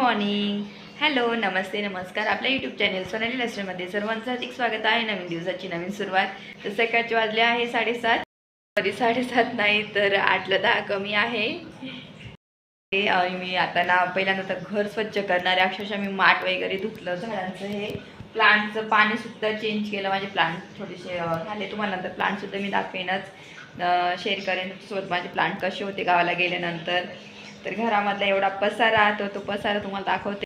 Morning. Hello, नमस्ते, नमस्कार. आपल्या YouTube channel Sonali लाईफस्टाईलमध्ये सर्वांचं हार्दिक स्वागत आहे. नवीन दिवसाची नवीन सुरुवात. तर सकाळचे वाजले आहे 7:30. कधी 7:30 नाही तर 8:10 कमी आहे. मी आता ना पहिल्यांदा तर घर स्वच्छ करणारे, अक्षरशः मी माठ वगैरे धुतलं, झाडांचं हे प्लांटचं पाणी सुद्धा चेंज केलं. माझे प्लांट थोडेसे झाले, तुम्हाला नंतर प्लांट सुद्धा मी दाखवेनच, शेअर करेन सोबत माझे प्लांट कसे होते गावाला गेल्यानंतर. तर घरामधला एवढा पसारा, तो पसारा तुम्हाला दाखवते.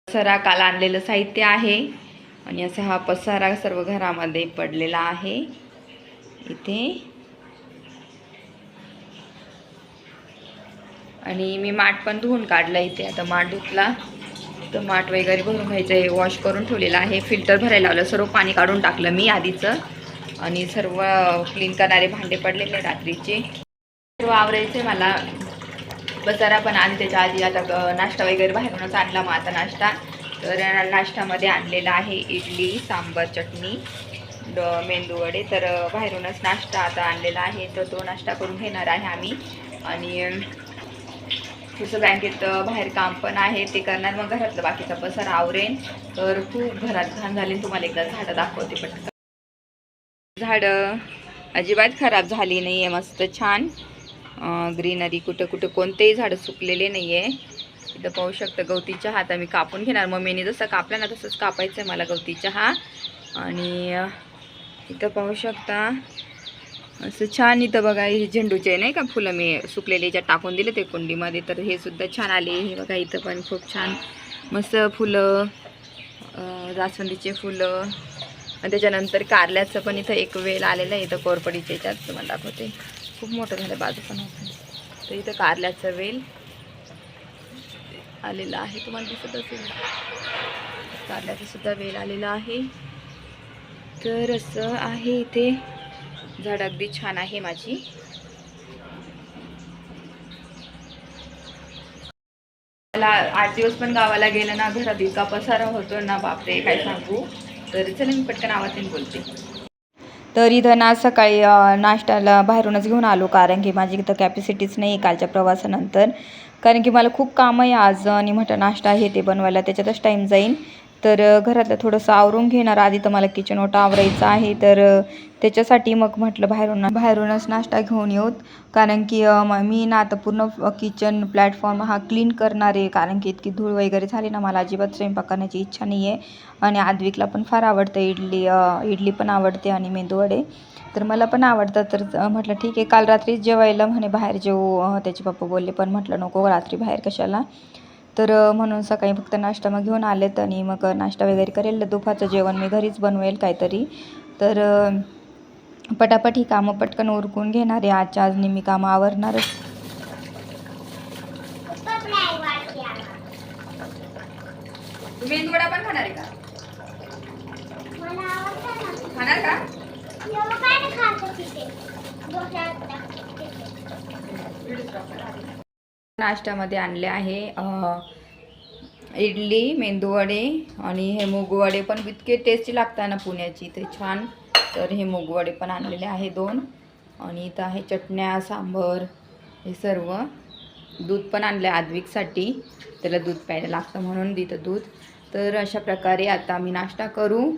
पसारा काल आणलेलं साहित्य आहे आणि असा हा पसारा सर्व घरामध्ये पडलेला आहे इथे. आणि मी माठ पण धुवून काढला इथे. आता माठ धुतला तर माठ वगैरे भरून घ्यायचं आहे. वॉश करून ठेवलेलं आहे, फिल्टर भरायला लावलं, सर्व पाणी काढून टाकलं मी आधीचं. आणि सर्व क्लीन करणारे भांडे पडलेले रात्रीचे सर्व आवरायचे मला. बजारा पण आणि त्याच्या आधी आता नाश्ता वगैरे बाहेरूनच आणला. मग आता नाश्ता, तर नाश्त्यामध्ये आणलेला आहे इडली, सांबर, चटणी, मेंदू वडे. तर बाहेरूनच नाश्ता आता आणलेला आहे, तर तो नाश्ता करून घेणार आहे आम्ही. आणि तुझं बँकेत बाहेर काम पण आहे, ते करणार. मग घरातलं बाकीचा पसारा आवरेन. तर खूप घरात घाण झाली. तुम्हाला एकदा झाडं दाखवते पटकन. झाडं अजिबात खराब झाली नाही आहे, मस्त छान ग्रीनरी. कुठं कुठं कोणतेही झाडं सुकलेले नाही आहे. इथं पाहू शकता गवती चहा. आता मी कापून घेणार. मम्मीने जसं कापला ना तसंच कापायचं आहे मला गवती चहा. आणि इथं पाहू शकता असं छान. इथं बघा, हे झेंडूचे नाही का फुलं मी सुकलेले याच्यात टाकून दिले ते कुंडीमध्ये, तर हे सुद्धा छान आले. हे बघा इथं पण खूप छान मस्त फुलं, जास्वंदीचे फुलं. आणि त्याच्यानंतर कारल्याचं पण इथं एक वेल आलेलं आहे इथं कोरपडीच्या याच्यात, तुम्हाला दाखवते. खूप मोठं झालं, बाजू पण होतं. तर इथं कारल्याचं वेल आलेला आहे, तुम्हाला दिसत असेल. कारल्याचं सुद्धा वेल आलेला आहे. तर असं आहे इथे. झाड अगदी छान आहे माझी. मला 8 दिवस पण गावाला गेलं ना, घरात इतका पसारा होतो ना, बापरे काय सांगू. तर चला मी पटकन आवाजाने बोलते. तर इथं ना सकाळी नाश्त्याला बाहेरूनच घेऊन आलो, कारण की माझी इथं कॅपॅसिटीच नाही कालच्या प्रवासानंतर. कारण की मला खूप काम आहे आज आणि म्हटलं नाश्ता आहे ते बनवायला, त्याच्यातच टाईम जाईल. तर घरातलं थोडंसं आवरून घेणार. आधी तर मला किचन ओटा आवरायचं आहे, तर त्याच्यासाठी मग म्हटलं बाहेरूनच नाश्ता घेऊन येऊत. कारण की मी ना आता पूर्ण किचन प्लॅटफॉर्म हा क्लीन करणार आहे, कारण की इतकी धूळ वगैरे झाली ना, मला अजिबात स्वयंपाक करण्याची इच्छा नाही आहे. आणि आद्विकला पण फार आवडतं इडली पण आवडते आणि मेंदूवडे, तर मला पण आवडतं. तर म्हटलं ठीक आहे. काल रात्री जेवायला म्हणे बाहेर जेवू, त्याचे पप्पा बोलले, पण म्हटलं नको, रात्री बाहेर कशाला. तर म्हणून सकाळी फक्त नाश्ता मग घेऊन आलेत. आणि मग नाश्ता वगैरे करेल. दुपारचं जेवण मी घरीच बनवेल काहीतरी. तर पटापट ही कामं पटकन उरकून घेणार आहे. आज नेहमी कामं आवरणारच. तुम्ही वडा पण खाणार आहे का? खाणार का? नाश्त्यामध्ये आणले आहे इडली, मेंदूवडे आणि हे मूगवडे पण इतके टेस्टी लागतात ना पुण्याची, ते छान. तर हे मूगवडे पण आणलेले आहे 2. आणि इथं आहे चटण्या, सांबर, हे सर्व. दूध पण आणलं आहे आद्विकसाठी, त्याला दूध प्यायला लागतं म्हणून इथं दूध. तर अशा प्रकारे आता आम्ही नाश्ता करू.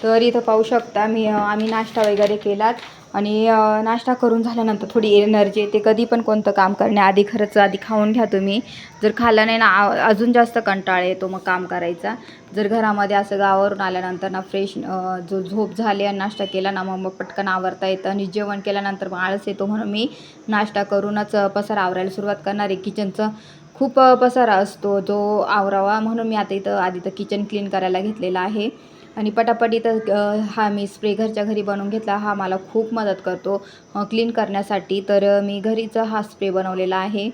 तर इथं पाहू शकता आम्ही नाश्ता वगैरे केलात. आणि नाश्ता करून झाल्यानंतर थोडी एनर्जी येते. कधी पण कोणतं काम करण्याआधी खरंच आधी खाऊन घ्या तुम्ही. जर खाल्लं नाही ना, अजून जास्त कंटाळा येतो मग काम करायचा. जर घरामध्ये असं गावावरून आल्यानंतर ना फ्रेश जो झोप झाली आणि नाश्ता केला ना, मग पटकन आवरता येतं. आणि जेवण केल्यानंतर मग आळस येतो, म्हणून मी नाश्ता करूनच पसारा आवरायला सुरुवात करणार आहे. किचनचं खूप पसारा असतो जो आवरावा, म्हणून मी आता इथं आधी तर किचन क्लीन करायला घेतलेलं आहे. आणि पटापट इथं हा मी स्प्रे घरच्या घरी बनवून घेतला. हा मला खूप मदत करतो क्लीन करण्यासाठी. तर मी घरीच हा स्प्रे बनवलेला आहे.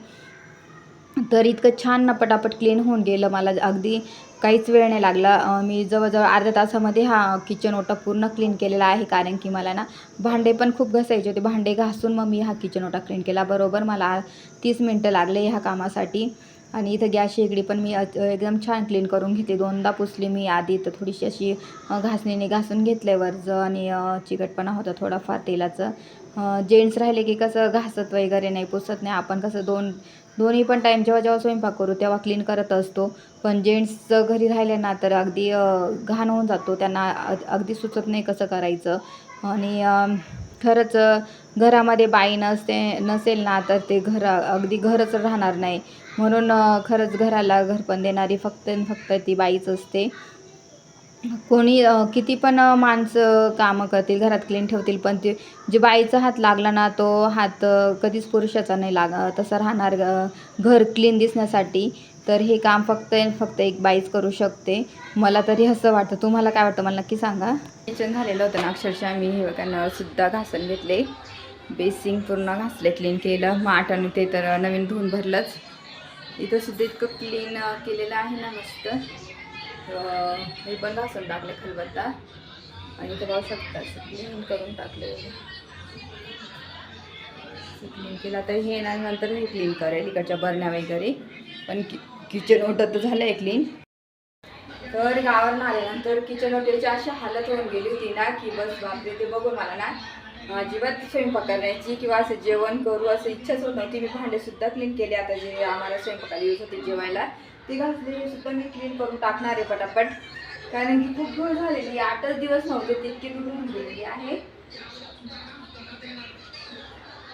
तर इतकं छान ना पटापट क्लीन होऊन गेलं, मला अगदी काहीच वेळ नाही लागला. मी जवळजवळ अर्ध्या तासामध्ये हा किचन ओटा पूर्ण क्लीन केलेला आहे. कारण की मला ना भांडे पण खूप घासायचे होते. भांडे घासून मग मी हा किचन ओटा क्लीन केला. बरोबर मला 30 मिनटं लागले ह्या कामासाठी. आणि इथं गॅस शेगडी पण मी एकदम छान क्लीन करून घेतली. 2दा पुसली मी आधी. तर थोडीशी अशी घासणीने घासून घेतल्यावर आणि चिकटपणा होता थोडाफार तेलाचं. जेंट्स राहिले की कसं घासत वगैरे नाही, पुसत नाही. आपण कसं दोन्ही पण टाईम जेव्हा जेव्हा स्वयंपाक करू तेव्हा क्लीन करत असतो. पण जेंट्स जर घरी राहिले ना तर अगदी घाण होऊन जातो. त्यांना अगदी सुचत नाही कसं करायचं. आणि खरंच घरामध्ये बाई नसेल ना तर ते अगदी घरच राहणार नाही. म्हणून खरंच घराला घरपण देणारी फक्त फक्त ती बाईच असते. कोणी किती पण माणसं कामं करतील, घरात क्लीन ठेवतील, पण ते जे बाईचा हात लागला ना तो हात कधीच पुरुषाचा नाही तसं राहणार घर क्लीन दिसण्यासाठी. तर हे काम फक्त एक बाईच करू शकते. मला तरी असं वाटतं. तुम्हाला काय वाटतं मला नक्की सांगा. किचन झालेलं होतं ना अक्षरशः. मी हे बघा नळसुद्धा घासून घेतले, बेसिंग पूर्ण घासले, क्लीन केलं. माठ आणि ते तर नवीन धुवून भरलंच. इथं सुद्धा इतकं क्लीन केलेलं आहे ना मस्त. हे पण घासून टाकले खलबत्ता आणि इथं पाहू शकता क्लीन करून टाकले. क्लीन केला तर हे ना नंतर हे क्लीन करेल इकडच्या बरण्या वगैरे. पण किचन ओटं तर झालं आहे क्लीन. तर गावावरून आल्यानंतर किचन ओट्याची अशी हालत होऊन गेली होती ना की बस बापरे. ते बघून मला ना अजिबात स्वयंपाक करण्याची किंवा असं जेवण करू असं इच्छाच होत नव्हती. मी भांडेसुद्धा क्लीन केले. आता जे आम्हाला स्वयंपाकाला यूज होते जेवायला ती घासलेली सुद्धा मी क्लीन करून टाकणार आहे पटापट. कारण की खूप धूळ झालेली, 8च दिवस नव्हते तितकी धूळ होऊन गेलेली आहे.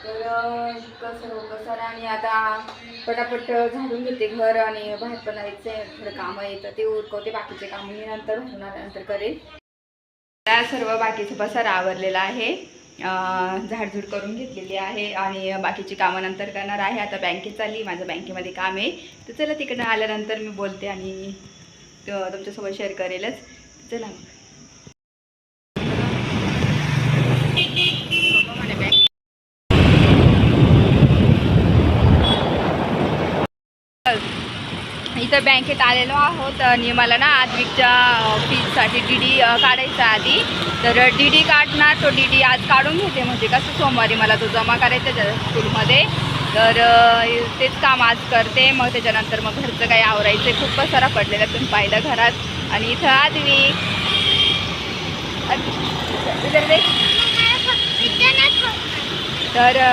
तर कसं आणि आता पटापट झाडून घेते घर आणि बाहेर पण जायचं थोडं कामं येतं ते उरकवते. बाकीचे कामं मी नंतर घरून आल्यानंतर करेल. त्या सर्व बाकीचं पसारा आवरलेला आहे. झाडझूड करून घेतलेली आहे आणि बाकीची कामं नंतर करणार आहे. आता बँकेत चालली, माझं बँकेमध्ये काम आहे. तर चला तिकडनं आल्यानंतर मी बोलते आणि तुमच्यासोबत शेअर करेलच. चला मग. इथं बँकेत आलेलो आहोत आणि मला ना आद्विकच्या फीजसाठी DD काढायचा आधी. तर DD काढणार, तो DD आज काढून घेते. म्हणजे कसं सोमवारी मला तो जमा करायचा त्या स्कूलमध्ये. तर तेच काम आज करते. मग त्याच्यानंतर मग घरचं काही आवरायचं. खूप पसारा पडलेला तुम्ही पाहिलं घरात. आणि इथं आद्विक तर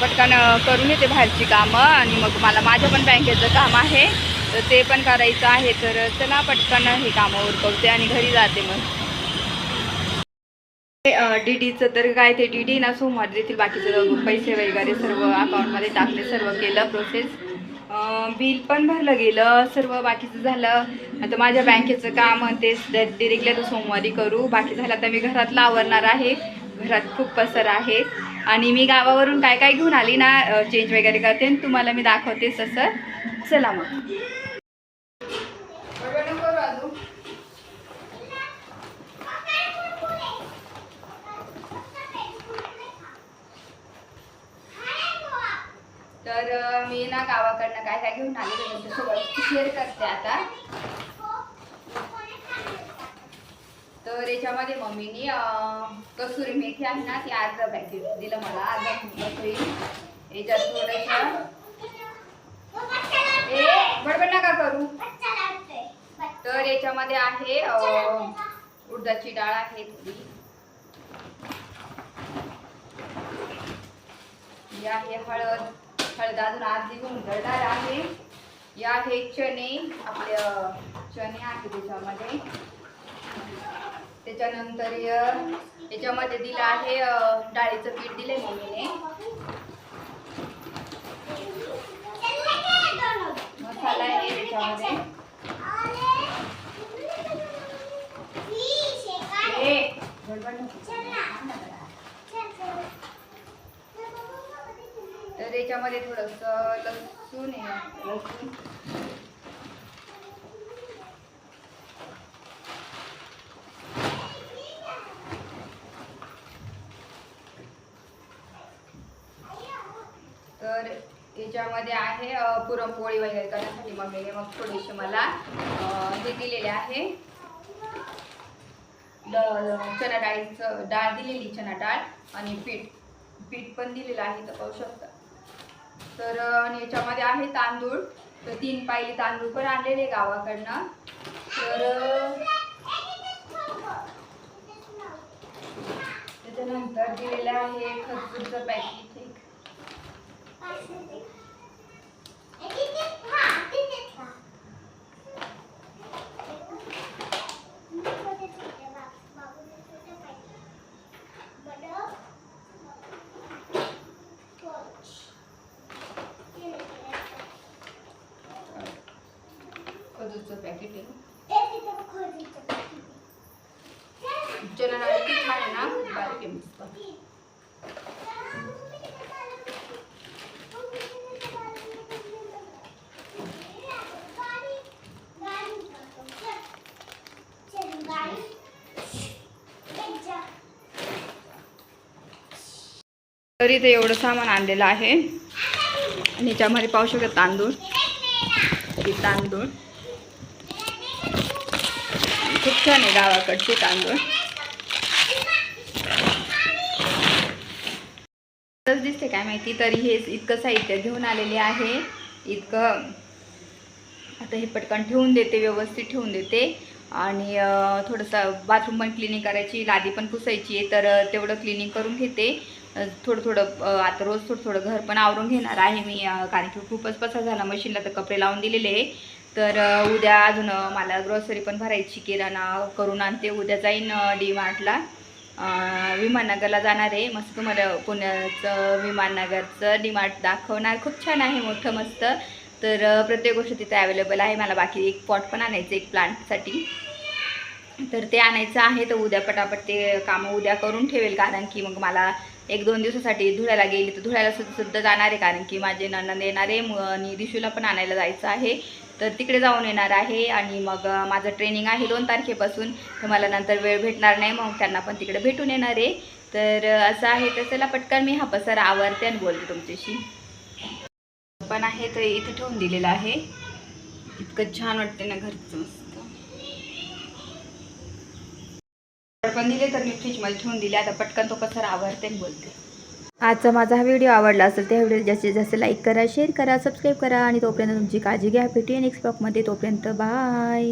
पटकन करून येते बाहेरची कामं. आणि मग मला माझं पण बँकेचं काम आहे तर ते पण करायचं आहे. तर चला पटकन हे कामं उरकवते आणि घरी जाते. मग DDचं तर काय ते DD ना सोमवारी देतील. बाकीचं पैसे वगैरे सर्व अकाउंटमध्ये टाकले, सर्व केलं प्रोसेस. बिल पण भरलं गेलं, सर्व बाकीचं झालं. आता माझ्या बँकेचं काम तेच डिरेक्टली तर सोमवारी करू. बाकी झालं आता मी घरातलं आवरणार आहे. घरात खूप पसारा आहे आणि मी गावावरून काय काय घेऊन आली ना चेंज वगैरे करते आणि तुम्हाला मी दाखवते तसं. चला मग. तर मी ना गावाकडनं काय काय घेऊन आले तुमच्यासोबत शेअर करते आता. तर याच्यामध्ये मम्मीनी कसुरी मेथी आहे ना ती अर्धा पॅकेट दिलं मला. अर्धा कसुरी याच्यात थोडंसं बडबड नका करू. तर याच्यामध्ये आहे उडदाची डाळ आहे थोडी. ही आहे हळद अजून अर्धी गुंडळदार आहे. या आहे चणे, आपले चणे आहे त्याच्यामध्ये. त्याच्यानंतर याच्यामध्ये दिलं आहे डाळीचं पीठ दिलंय मम्मीने. मसाला आहे त्याच्यामध्ये. तर याच्यामध्ये थोडंसं लसूण आहे. लसूण तर याच्यामध्ये आहे पुरणपोळी वगैरे करण्यासाठी मम्मीने मग थोडेसे मला हे दिलेले आहे. चणा डाळीचं डाळ दिलेली, चणा डाळ आणि पीठ पण दिलेलं आहे तर पाहू शकता. तर याच्यामध्ये आहे तांदूळ. तर 3 पायली तांदूळ पण आणलेले गावाकडनं. तर नंतर दिलेलं आहे खजूरचं पॅकेट एक. खजूरचं पॅकेट आहे. चला ना, किती छान आहे ना, बारीक आहे मस्त. तर इथे एवढं सामान आणलेलं आहे आणि याच्यामध्ये पाहू शकता तांदूळ, तांदूळ खूप छान आहे गावाकडचे तांदूळ. दिसते काय माहिती. तरी हे इतकं साहित्य घेऊन आलेले आहे. इतकं आता हे पटकन ठेवून देते, व्यवस्थित ठेवून देते. आणि थोडंसं बाथरूम पण क्लिनिंग करायची, लादी पण पुसायची आहे, तर तेवढं क्लिनिंग करून घेते. थोडं आता रोज थोडं घर पण आवरून घेणार आहे मी, कारण की खूपच पसार झाला. मशीनला तर कपडे लावून दिलेले आहे. तर उद्या अजून मला ग्रॉसरी पण भरायची, किराणा करून आणते. उद्या जाईन DMartला, विमाननगरला जाणार आहे. मस्त तुम्हाला पुण्याचं विमाननगरचं DMart दाखवणार. खूप छान आहे, मोठं मस्त. तर प्रत्येक गोष्ट तिथे अवेलेबल आहे. मला बाकी एक पॉट पण आणायचं एक प्लांटसाठी, तर ते आणायचं आहे. तर उद्या पटापट ते कामं उद्या करून ठेवेल, कारण की मग मला 1-2 दिवसासाठी धुळ्याला गेली तर धुळ्याला सुद्धा जाणार आहे, कारण की माझे नणंद येणार आहे आणि दिशूला पण आणायला जायचं आहे. तर तिकडे जाऊन येणार आहे. आणि मग माझं ट्रेनिंग आहे 2 तारखेपासून, तर मला नंतर वेळ भेटणार नाही, मग त्यांना पण तिकडे भेटून येणार आहे. तर असं आहे. तर चला पटकन मी हा पसारा आवरते आणि बोलते तुमच्याशी. पण आहे तर इथे ठेवून दिलेलं आहे. इतकं छान वाटते ना घरचं, मस्त पण दिले. तर मी फ्रीजमध्ये ठेवून दिले. आता पटकन तो पसारा आवरते आणि बोलते. आजचा माझा हा व्हिडिओ आवडला असेल त्या व्हिडिओ जास्तीत जास्त लाईक करा, शेअर करा, सबस्क्राईब करा. आणि तोपर्यंत तुमची काळजी घ्या. भेटूया नेक्स्ट ब्लॉगमध्ये. तोपर्यंत बाय.